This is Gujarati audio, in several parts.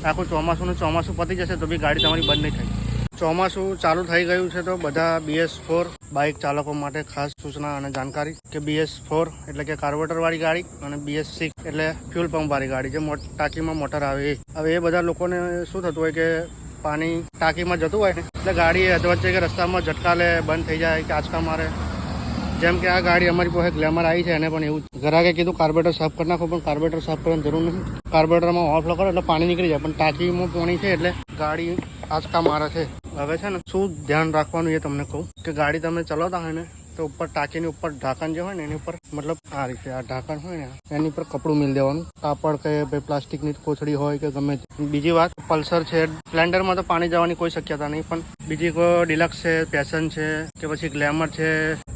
આખું ચોમાસું પતી જશે તો બી ગાડી તમારી બંધ નહીં થાય। ચોમાસું ચાલુ થઈ ગયું છે તો બધા BS4 બાઇક ચાલકો માટે ખાસ સૂચના અને જાણકારી કે BS4 એટલે કે કાર્બોરેટરવાળી ગાડી અને BS6 એટલે ફ્યુલ પંપવાળી ગાડી જે ટાંકીમાં મોટર આવે હવે એ બધા લોકોને શું થતું હોય કે પાણી ટાંકીમાં જતું હોય ને એટલે ગાડી અધવચ્ચે કે રસ્તામાં ઝટકા લે બંધ થઈ જાય કે આંચકા મારે। જેમ કે આ ગાડી અમારી પાસે ગ્લેમર આવી છે એને પણ એવું ઘરાકે કીધું કાર્બોરેટર સાફ કરી નાખો, પણ કાર્બોરેટર સાફ કરવાની જરૂર નહીં। કાર્બોરેટરમાં ઓવરફ્લો કરો એટલે પાણી નીકળી જાય, પણ ટાંકીમાં પાણી છે એટલે ગાડી આંચકા મારે છે। હવે છે ને શું ધ્યાન રાખવાનું એ તમને કહું કે ગાડી તમે ચલાવતા હોય ને તો ઉપર ટાંકીની ઉપર ઢાંકણ જે હોય ને એની ઉપર મતલબ આ રીતે આ ઢાંકણ હોય ને એની ઉપર કપડું મિલ દેવાનું, કાપડ કે ભાઈ પ્લાસ્ટિકની કોથળી હોય કે ગમે તે। બીજી વાત પલ્સર છે, સ્પ્લેન્ડરમાં તો પાણી જવાની કોઈ શક્યતા નહીં, પણ બીજી કોઈ ડિલક્સ છે, પેશન છે કે પછી ગ્લેમર છે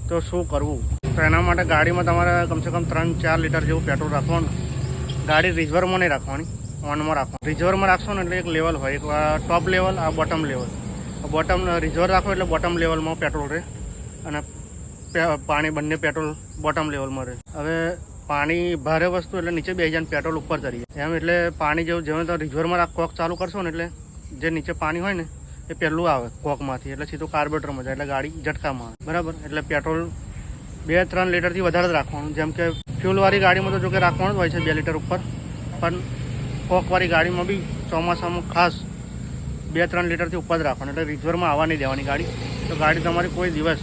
તો શું કરવું? તો એના માટે ગાડીમાં તમારે કમસે કમ 3-4 લીટર જેવું પેટ્રોલ રાખવાનું। ગાડી રિઝર્વમાં નહીં રાખવાની, ઓનમાં રાખવાનું। રિઝર્વમાં રાખશો ને એટલે એક લેવલ હોય, એક ટોપ લેવલ આ બોટમ લેવલ। બોટમ રિઝર્વ રાખો એટલે બોટમ લેવલમાં પેટ્રોલ રહે અને પાણી બંને પેટ્રોલ બોટમ લેવલમાં રહે। હવે પાણી ભારે વસ્તુ એટલે નીચે બેસી જાય પેટ્રોલ ઉપર ચડી જાય એમ, એટલે પાણી જેવું તો રિઝર્વમાં કોક ચાલુ કરશો ને એટલે જે નીચે પાણી હોય ને એ પહેલું આવે કોકમાંથી એટલે સીધું કાર્બોરેટરમાં જાય એટલે ગાડી ઝટકામાં આવે, બરાબર। એટલે પેટ્રોલ 2-3 લીટરથી વધારે જ રાખવાનું। જેમ કે ફ્યુલવાળી ગાડીમાં તો જો કે રાખવાનું જ હોય છે 2 લીટર ઉપર, પણ કોકવાળી ગાડીમાં બી ચોમાસામાં ખાસ 2-3 લીટરથી ઉપર જ રાખવાનું, એટલે રિઝર્વમાં આવવા નહીં દેવાની ગાડી। તો ગાડી તમારી કોઈ દિવસ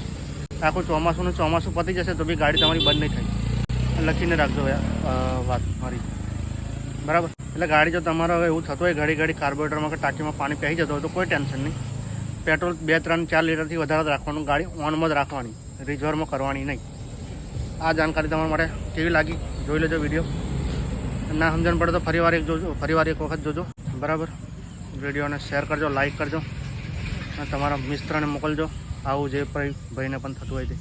આખું ચોમાસું પતી જશે તો બી ગાડી તમારી બંધ નહીં થાય। લખીને રાખજો વાત મારી, બરાબર। એટલે ગાડી જો તમારે એવું થતું હોય ઘડી કાર્બોરેટરમાં કે ટાંકીમાં પાણી પહેરી જતો હોય તો કોઈ ટેન્શન નહીં, પેટ્રોલ 2-3-4 લીટરથી વધારે જ રાખવાનું, ગાડી ઓનમાં જ રાખવાની, રિઝર્વમાં કરવાની નહીં। આ જાણકારી તમારા માટે કેવી લાગી જોઈ લેજો વિડીયો, ના સમજણ પડે તો ફરીવાર એક વખત જોજો, બરાબર। વિડીયોને શેર કરજો, લાઈક કરજો અને તમારા મિત્રને મોકલજો, આવું જે ભાઈને પણ થતું હોય તે।